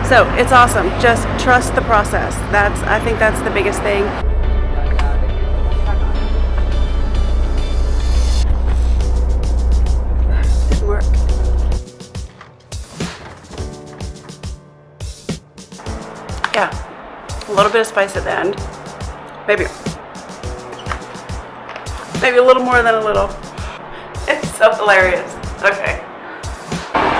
So it's awesome. Just trust the process. I think that's the biggest thing. Didn't work. Yeah, a little bit of spice at the end. Maybe a little more than a little. It's so hilarious. Okay.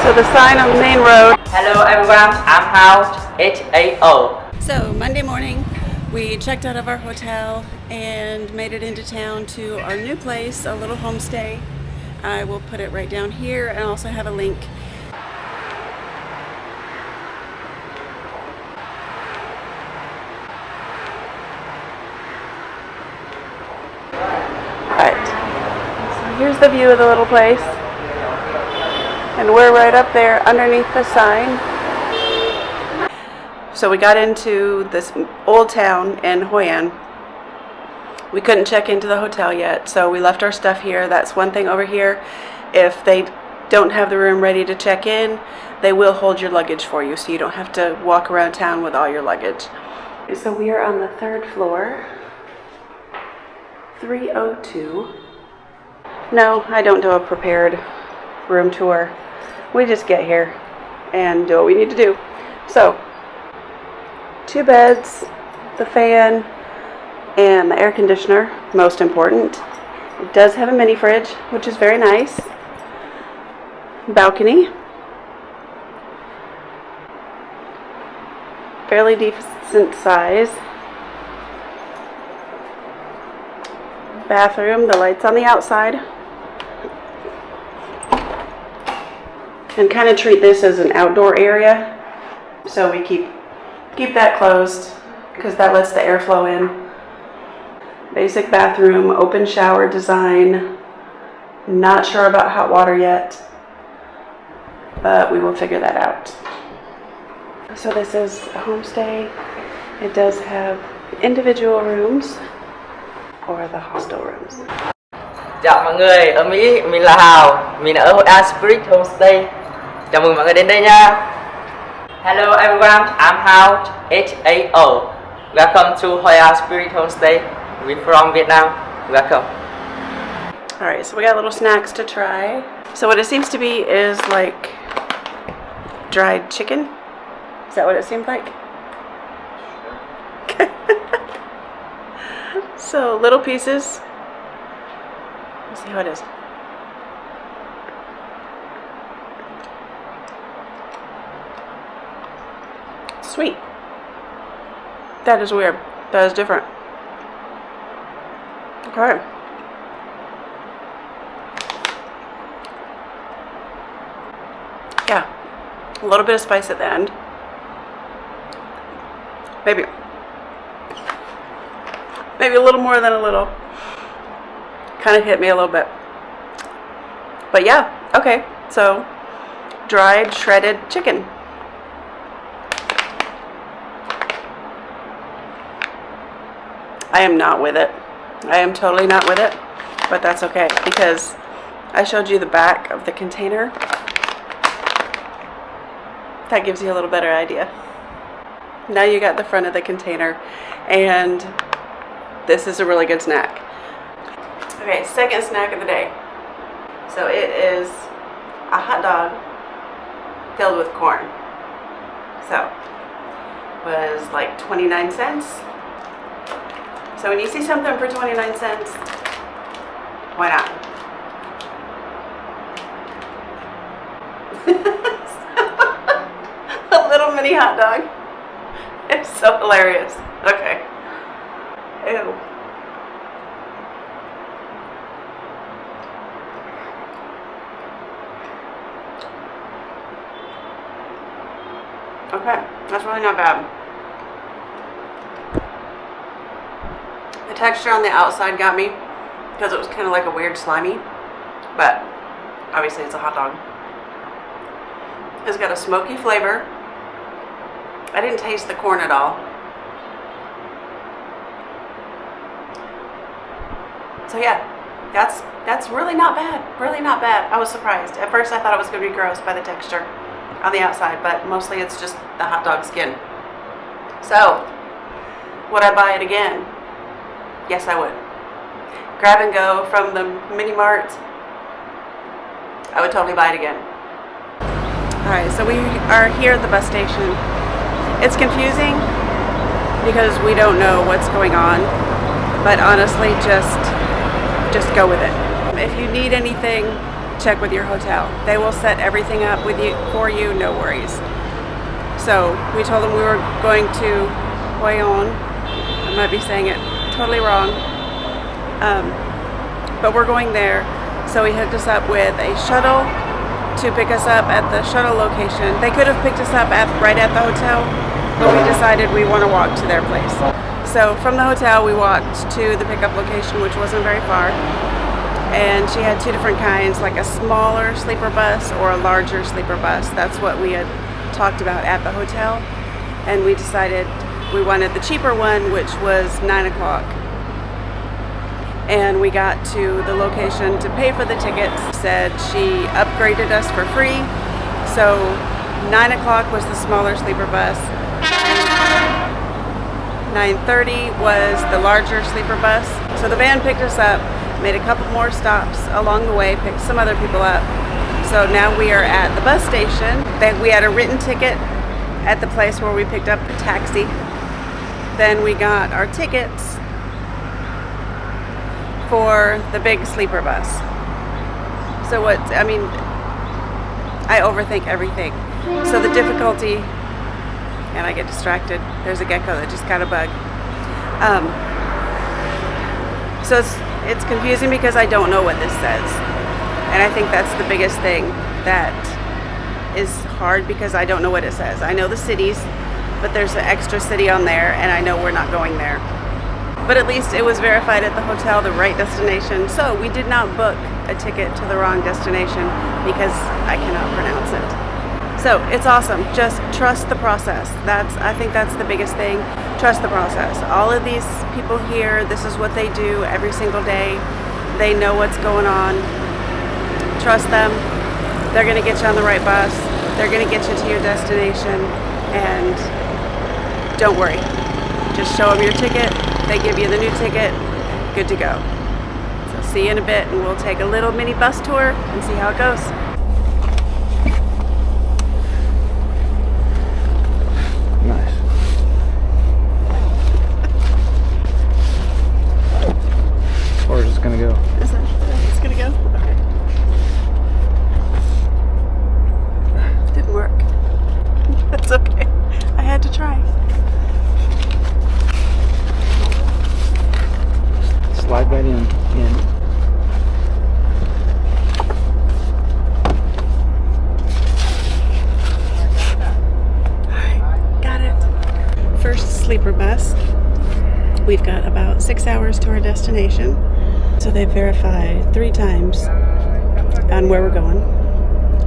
So the sign on the main road. Hello everyone, I'm House HAO. So Monday morning, we checked out of our hotel and made it into town to our new place, a little homestay. I will put it right down here and also have a link. Alright, so here's the view of the little place. And we're right up there underneath the sign. So we got into this old town in Hoi An. We couldn't check into the hotel yet, so we left our stuff here. That's one thing over here. If they don't have the room ready to check in, they will hold your luggage for you, so you don't have to walk around town with all your luggage. So we are on the 3rd floor, 302. No, I don't do a prepared room tour. We just get here and do what we need to do. So, 2 beds, the fan, and the air conditioner, most important. It does have a mini fridge, which is very nice. Balcony. Fairly decent size. Bathroom, the lights on the outside. And kind of treat this as an outdoor area. So we keep that closed because that lets the airflow in. Basic bathroom, open shower design. Not sure about hot water yet, but we will figure that out. So this is a homestay. It does have individual rooms or the hostel rooms. Chào mọi người, ở Mỹ, mình là Hào, mình ở Hoi An Spirit Homestay. Chào mừng mọi người đến đây nha. Hello everyone, I'm House HAO. Welcome to Hoi An Spirit Homestay. We're from Vietnam. Welcome. Alright, so we got little snacks to try. So what it seems to be is like dried chicken. Is that what it seems like? So little pieces. Let's see how it is. Sweet. That is weird. That is different. Okay. Yeah. A little bit of spice at the end. Maybe a little more than a little. Kind of hit me a little bit. But yeah, okay. So, dried, shredded chicken. I am not with it. I am totally not with it. But that's okay because I showed you the back of the container. That gives you a little better idea. Now you got the front of the container, and this is a really good snack. Okay, second snack of the day. So it is a hot dog filled with corn. So it was like 29 cents. So when you see something for 29 cents, why not? A little mini hot dog. It's so hilarious. Okay. Ew. Okay, that's really not bad. The texture on the outside got me because it was kind of like a weird slimy, but obviously it's a hot dog. It's got a smoky flavor. I didn't taste the corn at all. So yeah, that's really not bad. Really not bad. I was surprised. At first I thought it was going to be gross by the texture. on the outside, but mostly it's just the hot dog skin. So, would I buy it again? Yes, I would. Grab and go from the mini mart. I would totally buy it again. Alright, so we are here at the bus station. It's confusing because we don't know what's going on, but honestly, just go with it. If you need anything, check with your hotel. They will set everything up for you, no worries. So we told them we were going to Hoi An. I might be saying it totally wrong, but we're going there. So he hooked us up with a shuttle to pick us up at the shuttle location. They could have picked us up right at the hotel, but we decided we want to walk to their place. So from the hotel we walked to the pickup location, which wasn't very far, and she had two different kinds, like a smaller sleeper bus or a larger sleeper bus. That's what we had talked about at the hotel, and we decided we wanted the cheaper one, which was 9 o'clock. And we got to the location to pay for the tickets. Said she upgraded us for free. So 9 o'clock was the smaller sleeper bus. 9:30 was the larger sleeper bus. So the van picked us up, made a couple more stops along the way, picked some other people up. So now we are at the bus station. We had a written ticket at the place where we picked up the taxi. Then we got our tickets for the big sleeper bus. So I overthink everything. So the difficulty, and I get distracted. There's a gecko that just got a bug. So it's confusing because I don't know what this says. And I think that's the biggest thing that is hard, because I don't know what it says. I know the cities, but there's an extra city on there, and I know we're not going there. But at least it was verified at the hotel, the right destination. So we did not book a ticket to the wrong destination because I cannot pronounce it. So it's awesome. Just trust the process. I think that's the biggest thing. Trust the process. All of these people here, this is what they do every single day. They know what's going on. Trust them. They're going to get you on the right bus. They're going to get you to your destination. And don't worry. Just show them your ticket. They give you the new ticket. Good to go. So see you in a bit, and we'll take a little mini bus tour and see how it goes. Nice. Where's this gonna go? Is that it's gonna go? Okay. Didn't work. That's okay. I had to try. Slide right in. Alright, got it. First sleeper bus. We've got about 6 hours to our destination. So they verified 3 times on where we're going,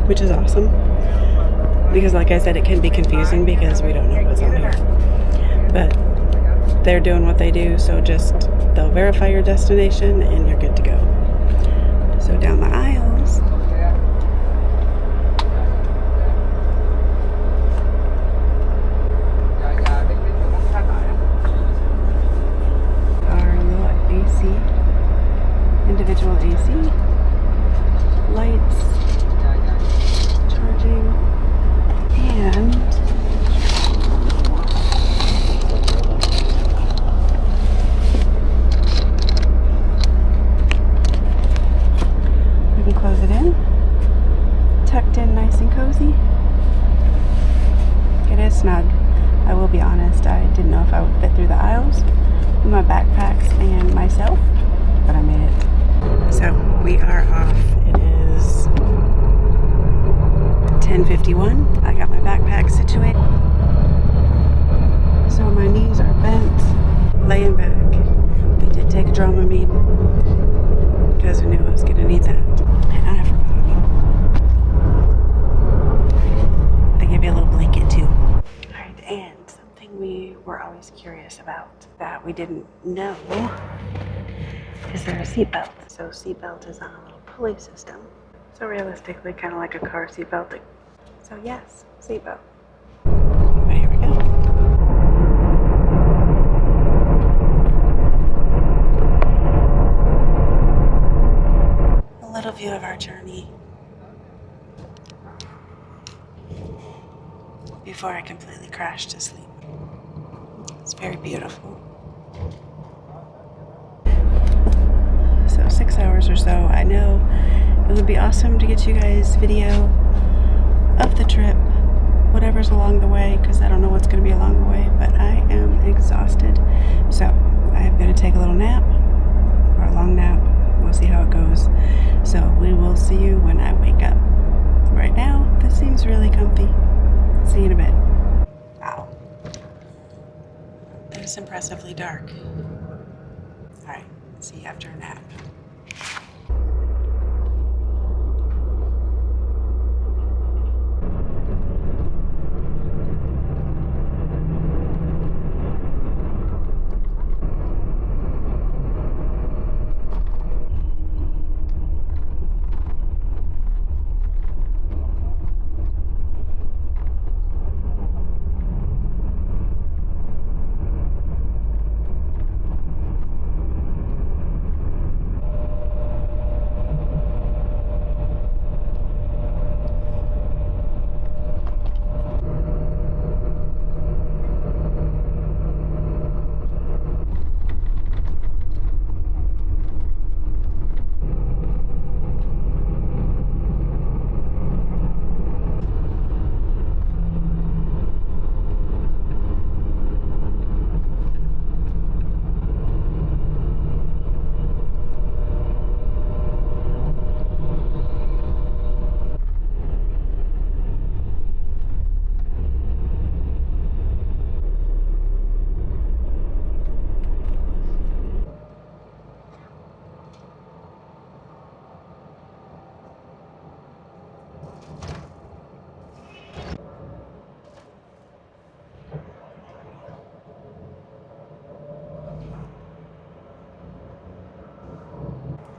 which is awesome. Because like I said, it can be confusing because we don't know what's on here. But they're doing what they do, so they'll verify your destination and you're good to go. So down the aisles, our little AC, individual AC, lights, charging, and close it in, tucked in nice and cozy. It is snug. I will be honest, I didn't know if I would fit through the aisles with my backpacks and myself, but I made it. So we are off. It is 10:51. I got my backpack situated. So my knees are bent, laying back. They did take a Dramamine because I knew I was going to need that. And I forgot. They give you a little blanket too. Alright, and something we were always curious about that we didn't know is there a seatbelt. So seatbelt is on a little pulley system. So realistically, kind of like a car seatbelt that So yes, seatbelt. But here we go. A little view of our journey before I completely crashed to sleep. It's very beautiful. So 6 hours or so. I know it would be awesome to get you guys video of the trip, whatever's along the way, because I don't know what's going to be along the way, but I am exhausted. So I am going to take a little nap, or a long nap. We'll see how it goes. So we will see you when I wake up. Right now, this seems really comfy. See you in a bit. Wow. It is impressively dark. Alright, see you after a nap.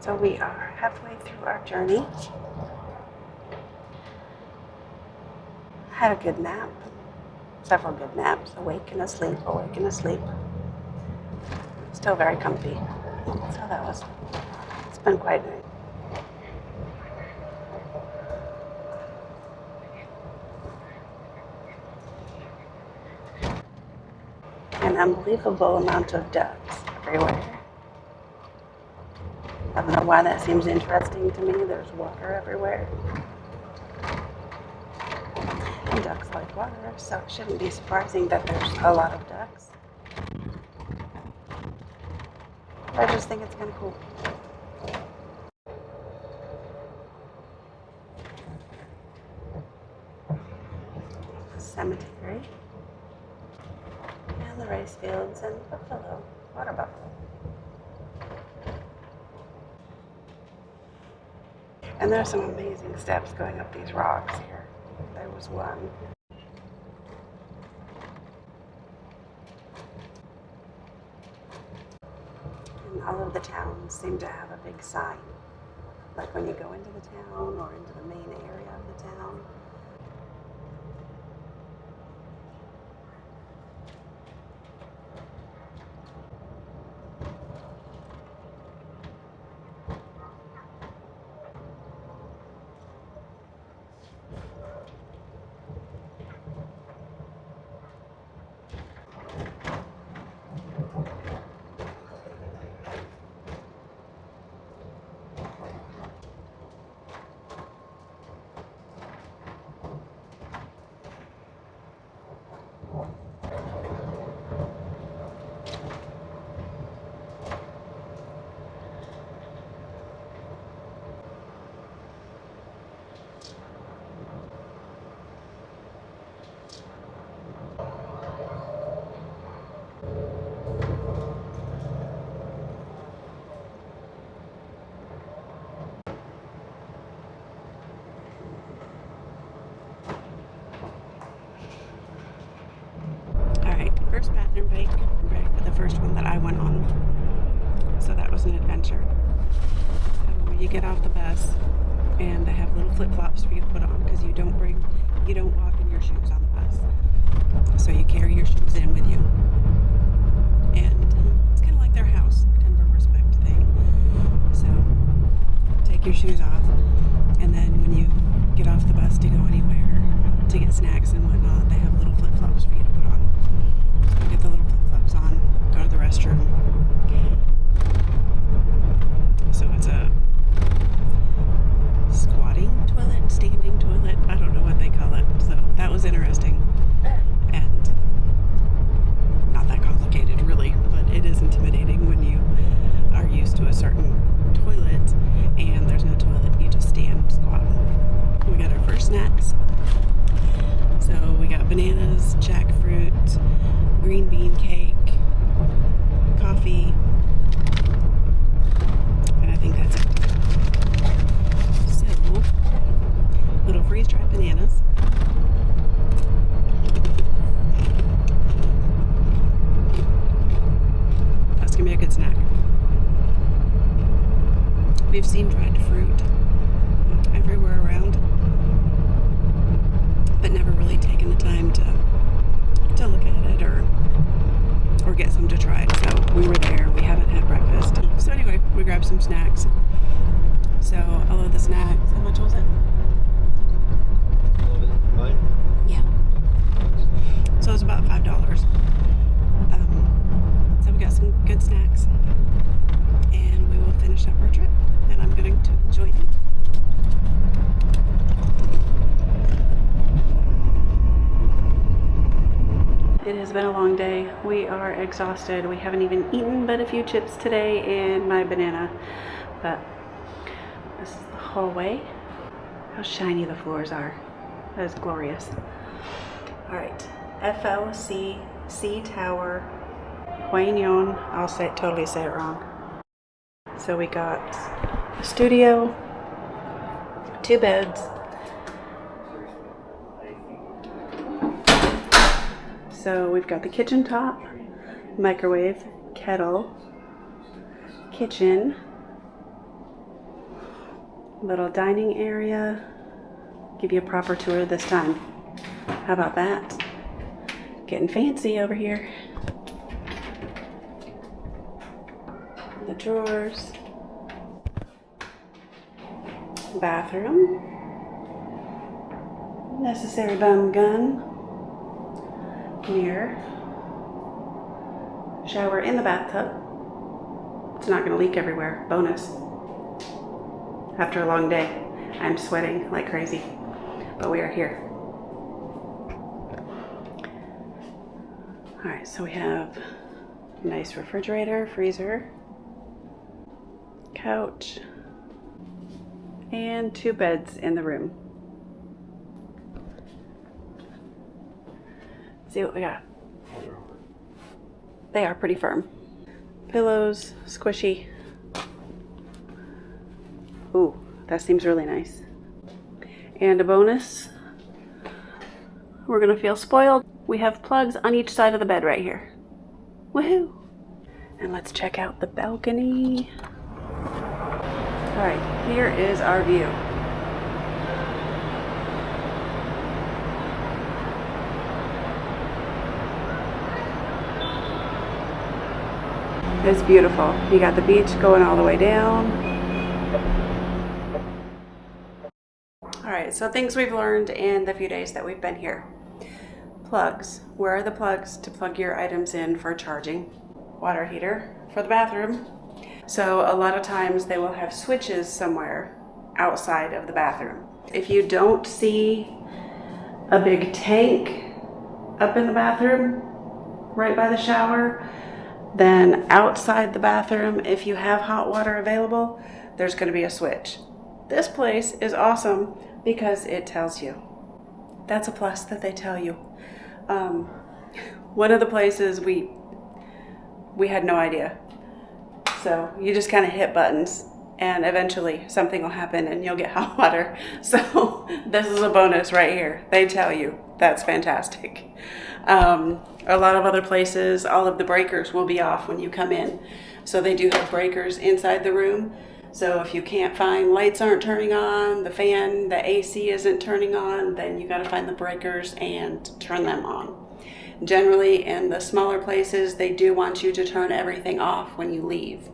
So we are halfway through our journey. Had a good nap, several good naps, awake and asleep, awake and asleep. Still very comfy. So it's been quite nice. An unbelievable amount of ducks everywhere. I don't know why that seems interesting to me. There's water everywhere. And ducks like water, so it shouldn't be surprising that there's a lot of ducks. I just think it's kind of cool. Cemetery. And the rice fields and buffalo, water buffalo. And there's some amazing steps going up these rocks here. There was one. And all of the towns seem to have a big sign. Like when you go into the town or into the main area of the town. First bathroom break, the first one that I went on. So that was an adventure. So you get off the bus and they have little flip-flops for you to put on because you don't bring You don't walk in your shoes on the bus. So you carry your shoes in with you. And it's kind of like their house, kind of a respect thing. So take your shoes off. And then when you get off the bus to go anywhere, to get snacks and whatnot, they have little flip-flops for you to put on. So you get the little flip-flops on, go to the restroom. So it's a squatting toilet, standing toilet, I don't know what they call it. So that was interesting. And not that complicated really, but it is intimidating when you are used to a certain toilet and there's no toilet, you just stand, squat. We got our first snacks. So we got bananas, jackfruit, green bean cake, coffee, and I think that's it. So, little freeze-dried bananas. That's gonna be a good snack. We've seen dried fruit everywhere around, but never really taken the time to look at it or get some to try. So we were there, we haven't had breakfast. So anyway, we grabbed some snacks. So all of the snacks, how much was it? Mine? Yeah. So it was about $5. So we got some good snacks and we will finish up our trip and I'm going to enjoy them. It has been a long day. We are exhausted. We haven't even eaten but a few chips today and my banana. But this is the hallway. How shiny the floors are. That is glorious. All right, FLCC Tower, Hoi An. I'll totally say it wrong. So we got a studio, 2 beds, so we've got the kitchen top, microwave, kettle, kitchen, little dining area. Give you a proper tour this time. How about that? Getting fancy over here. The drawers. Bathroom. Necessary bum gun. Mirror. Shower in the bathtub. It's not going to leak everywhere. Bonus. After a long day, I'm sweating like crazy, but we are here. All right, so we have a nice refrigerator, freezer, couch, and 2 beds in the room. Let's see what we got. They are pretty firm. Pillows, squishy. Ooh, that seems really nice. And a bonus, we're gonna feel spoiled. We have plugs on each side of the bed right here. Woohoo! And let's check out the balcony. All right, here is our view. It's beautiful. You got the beach going all the way down. All right, so things we've learned in the few days that we've been here. Plugs. Where are the plugs to plug your items in for charging? Water heater for the bathroom. So a lot of times they will have switches somewhere outside of the bathroom. If you don't see a big tank up in the bathroom right by the shower, then outside the bathroom, if you have hot water available, there's going to be a switch. This place is awesome because it tells you. That's a plus that they tell you. One of the places we had no idea. So you just kind of hit buttons and eventually something will happen and you'll get hot water. So this is a bonus right here. They tell you. That's fantastic. A lot of other places, all of the breakers will be off when you come in. So they do have breakers inside the room. So if you can't find, lights aren't turning on, the fan, the AC isn't turning on, then you got to find the breakers and turn them on. Generally, in the smaller places, they do want you to turn everything off when you leave.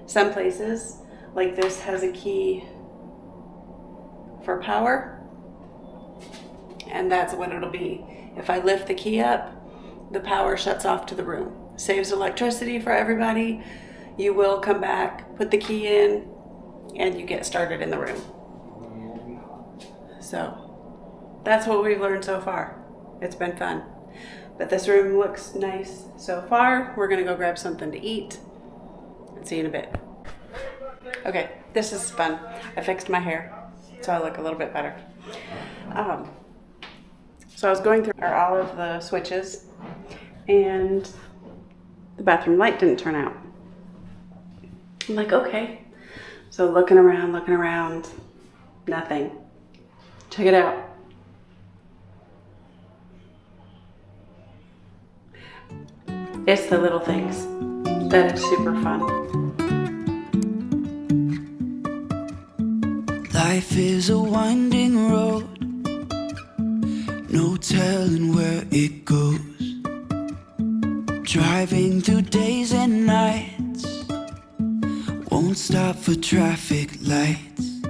Some places, like this, has a key for power, and that's what it'll be. If I lift the key up, the power shuts off to the room. Saves electricity for everybody. You will come back, put the key in, and you get started in the room. So that's what we've learned so far. It's been fun. But this room looks nice so far. We're gonna go grab something to eat and see you in a bit. Okay, this is fun. I fixed my hair so I look a little bit better. So I was going through all of the switches and the bathroom light didn't turn out. I'm like, okay. So looking around, nothing. Check it out. It's the little things that is super fun. Life is a winding road, no telling where it goes. Driving through days and nights, won't stop for traffic lights.